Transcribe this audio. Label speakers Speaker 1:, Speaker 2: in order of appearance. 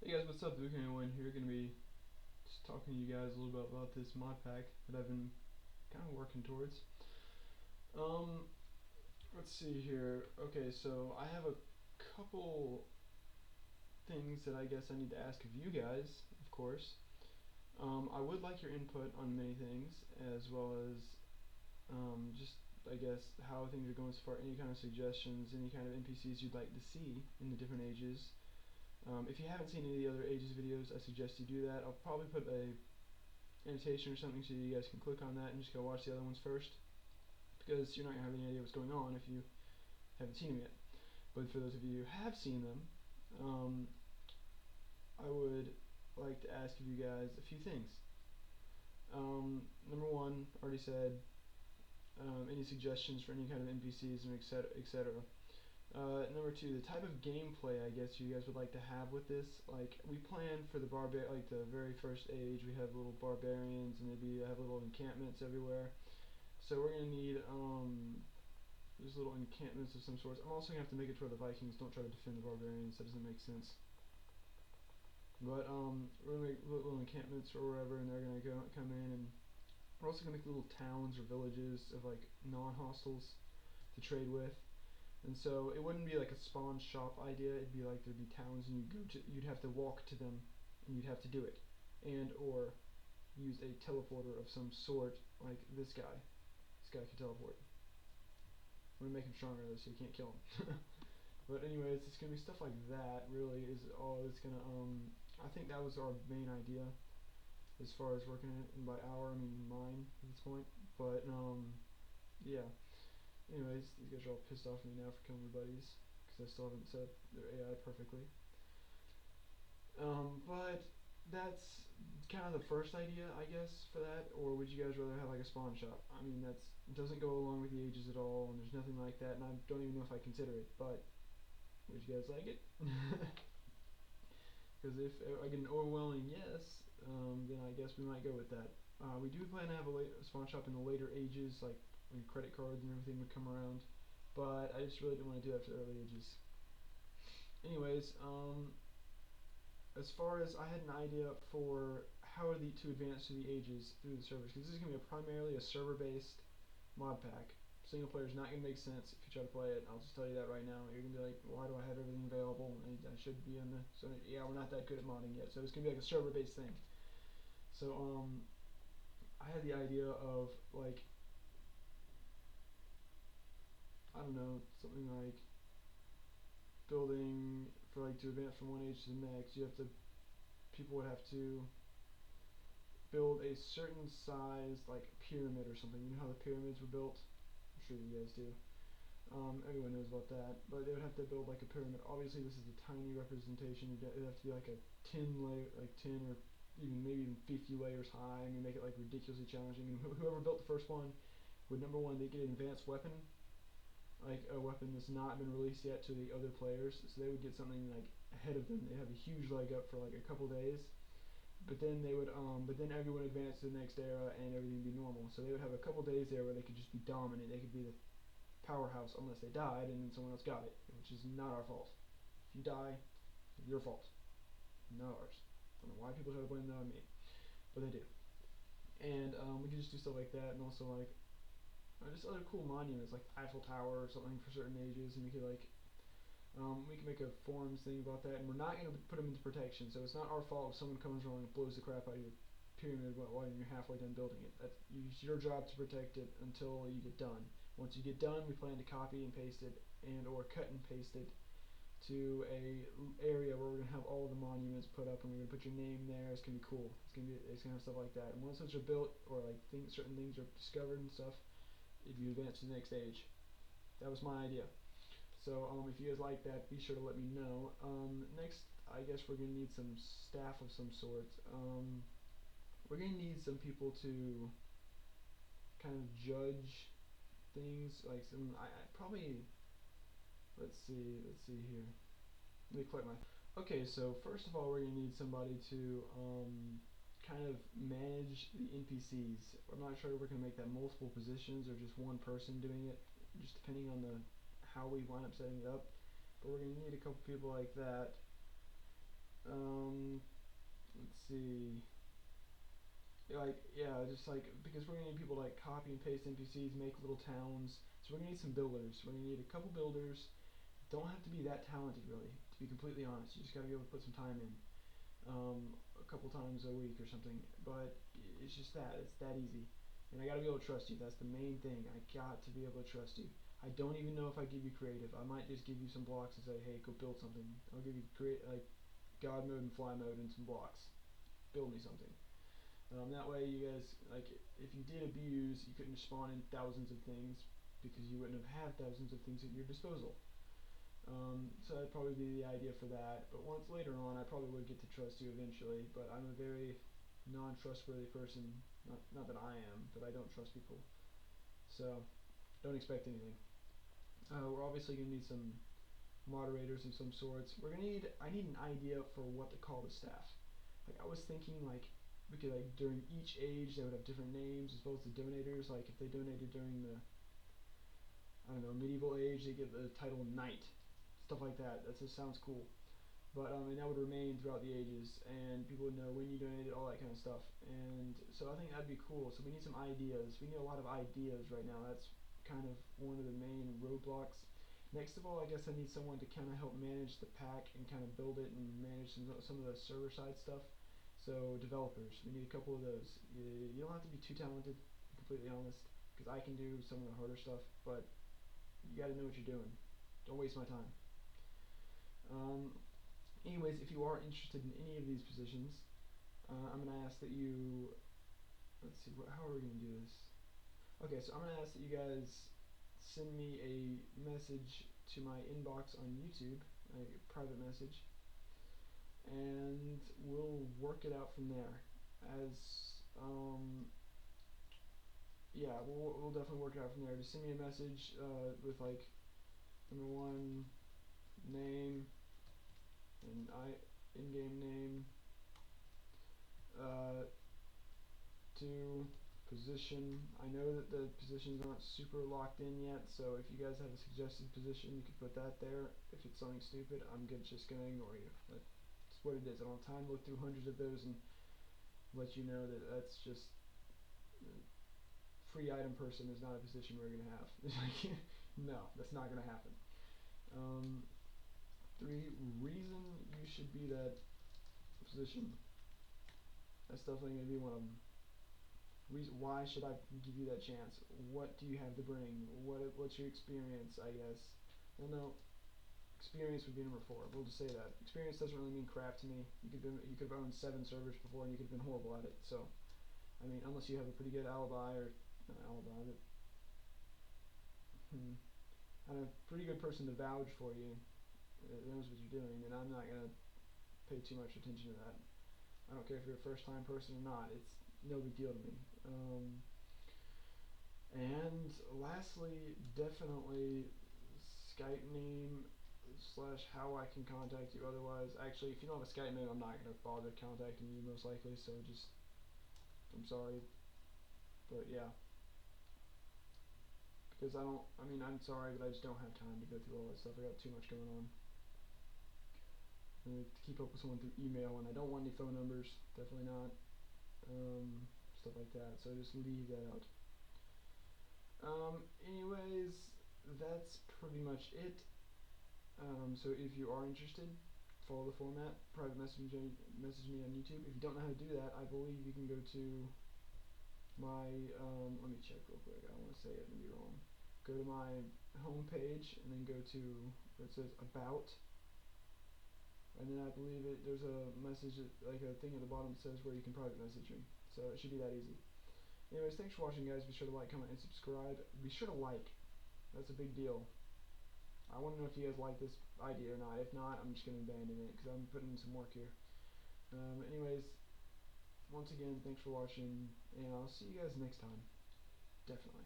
Speaker 1: Hey guys, what's up? Duke21 here. Gonna be just talking to you guys a little bit about this mod pack that I've been kind of working towards. Um, let's see here. Okay, so I have a couple things that I guess I need to ask of you guys, of course. I would like your input on many things, as well as just I guess how things are going so far. Any kind of suggestions, any kind of NPCs you'd like to see in the different ages. If you haven't seen any of the other ages videos, I suggest you do that. I'll probably put a annotation or something so you guys can click on that and just go watch the other ones first, because you're not going to have any idea what's going on if you haven't seen them yet. But for those of you who have seen them, I would like to ask of you guys a few things. Number one, already said, any suggestions for any kind of NPCs and etc. Number two, the type of gameplay I guess you guys would like to have with this. Like, we plan for the very first age, we have little barbarians and maybe have little encampments everywhere. So we're gonna need these little encampments of some sorts. I'm also gonna have to make it to where the Vikings don't try to defend the barbarians. That doesn't make sense. But we're gonna make little encampments or wherever, and they're gonna come in, and we're also gonna make little towns or villages of like non-hostiles to trade with. And so it wouldn't be like a spawn shop idea. It'd be like there'd be towns and you'd have to walk to them, and you'd have to do it, and or use a teleporter of some sort, like this guy. This guy can teleport. I'm gonna make him stronger though, so you can't kill him. But anyways, it's gonna be stuff like that. Really, is all it's gonna. I think that was our main idea as far as working it, and by our I mean mine at this point. But yeah. Anyways, these guys are all pissed off at me now for killing their buddies because I still haven't set up their AI perfectly. But that's kind of the first idea, I guess, for that. Or would you guys rather have like a spawn shop? I mean, that's doesn't go along with the ages at all, and there's nothing like that, and I don't even know if I consider it. But would you guys like it? Because if I get an overwhelming yes, then I guess we might go with that. We do plan to have a spawn shop in the later ages, like when credit cards and everything would come around. But I just really didn't want to do that for the early ages. Anyways, as far as I had an idea for how to advance through the ages through the servers, because this is going to be primarily a server-based mod pack. Single player is not going to make sense if you try to play it. I'll just tell you that right now. You're going to be like, why do I have everything available? And I should be in the. So yeah, we're not that good at modding yet. So it's going to be like a server-based thing. So I had the idea of like, I don't know, something like building for like to advance from one age to the next. People would have to build a certain size like pyramid or something. You know how the pyramids were built? I'm sure you guys do. Everyone knows about that, but they would have to build like a pyramid. Obviously, this is a tiny representation. It'd have to be like a 10 layer, like 10 or maybe even 50 layers high. I mean, make it like ridiculously challenging. And whoever built the first one would, number one, they get an advanced weapon, like a weapon that's not been released yet to the other players. So they would get something like ahead of them. They have a huge leg up for like a couple days. But then everyone advanced to the next era and everything would be normal. So they would have a couple days there where they could just be dominant. They could be the powerhouse unless they died and then someone else got it, which is not our fault. If you die, it's your fault, not ours. I don't know why people try to blame that on me, but they do. And we can just do stuff like that, and also like just other cool monuments like Eiffel Tower or something for certain ages, and we could make a forums thing about that, and we're not going to put them into protection, so it's not our fault if someone comes along and blows the crap out of your pyramid while you're halfway done building it. It's your job to protect it until you get done. Once you get done, we plan to copy and paste it and or cut and paste it to a area where we're gonna have all the monuments put up, and we're gonna put your name there. It's gonna be cool. It's gonna have stuff like that. And once those are built or like certain things are discovered and stuff, if you advance to the next stage. That was my idea. So if you guys like that, be sure to let me know. Next, I guess we're gonna need some staff of some sort. We're gonna need some people to kind of judge things, like some. I probably let's see here. Let me collect my. Okay, so first of all, we're gonna need somebody to kind of manage the NPCs. I'm not sure we're gonna make that multiple positions or just one person doing it, just depending on the how we wind up setting it up. But we're gonna need a couple people like that. yeah, just like because we're gonna need people to like copy and paste NPCs, make little towns. So we're gonna need some builders. We're gonna need a couple builders. Don't have to be that talented really, to be completely honest. You just gotta be able to put some time in, a couple times a week or something. But it's just that it's that easy, and I gotta be able to trust you. That's the main thing. I got to be able to trust you. I don't even know if I give you creative. I might just give you some blocks and say, hey, go build something. I'll give you God mode and fly mode and some blocks. Build me something. That way, you guys, like, if you did abuse, you couldn't spawn in thousands of things because you wouldn't have had thousands of things at your disposal. So that'd probably be the idea for that. But once later on, I probably would get to trust you eventually. But I'm a very non-trustworthy person. Not that I am, but I don't trust people. So don't expect anything. We're obviously gonna need some moderators of some sorts. I need an idea for what to call the staff. Like I was thinking like we could like during each age they would have different names as well as the donators. Like if they donated during the I don't know medieval age, they get the title knight, stuff like that. That just sounds cool. But and that would remain throughout the ages, and people would know when you donated, all that kind of stuff. And so I think that'd be cool. So we need some ideas. We need a lot of ideas right now. That's kind of one of the main roadblocks. Next of all, I guess I need someone to kind of help manage the pack and kind of build it and manage some of the server side stuff. So developers, we need a couple of those. You don't have to be too talented, to be completely honest, because I can do some of the harder stuff, but you got to know what you're doing. Don't waste my time. Um, Anyways, if you are interested in any of these positions, I'm going to ask that you, let's see, how are we going to do this? Okay, so I'm going to ask that you guys send me a message to my inbox on YouTube, a private message, and we'll work it out from there. Yeah, we'll definitely work it out from there. Just send me a message with like number one, name, and in-game name, uh, to position. I know that the positions aren't super locked in yet, so if you guys have a suggested position, you could put that there. If it's something stupid, I'm just gonna ignore you. That's what it is. I don't have time to look through hundreds of those and let you know that that's just free item person is not a position we're gonna have. No, that's not gonna happen. Um, 3, reason you should be that position. That's definitely gonna be one of them. Why should I give you that chance? What do you have to bring? What's your experience? I guess. Well, no. Experience would be number 4. We'll just say that. Experience doesn't really mean crap to me. You could have owned 7 servers before and you could have been horrible at it. So, I mean, unless you have a pretty good alibi or not alibi, but I don't know, pretty good person to vouch for you, knows what you're doing, then I'm not gonna pay too much attention to that. I don't care if you're a first time person or not. It's no big deal to me. And lastly, definitely Skype name / how I can contact you. Otherwise, actually, if you don't have a Skype name, I'm not gonna bother contacting you most likely. So just, I'm sorry, but yeah, because I'm sorry, but I just don't have time to go through all that stuff. I got too much going on. To keep up with someone through email, and I don't want any phone numbers. Definitely not. Stuff like that. So just leave that out. Anyways, that's pretty much it. So if you are interested, follow the format. Private message me on YouTube. If you don't know how to do that, I believe you can go to my. Let me check real quick. I don't want to say it and be wrong. Go to my home page and then go to where it says About. And then I believe there's a message, like a thing at the bottom that says where you can private message me. So it should be that easy. Anyways, thanks for watching, guys. Be sure to like, comment, and subscribe. Be sure to like. That's a big deal. I want to know if you guys like this idea or not. If not, I'm just going to abandon it because I'm putting in some work here. Anyways, once again, thanks for watching, and I'll see you guys next time. Definitely.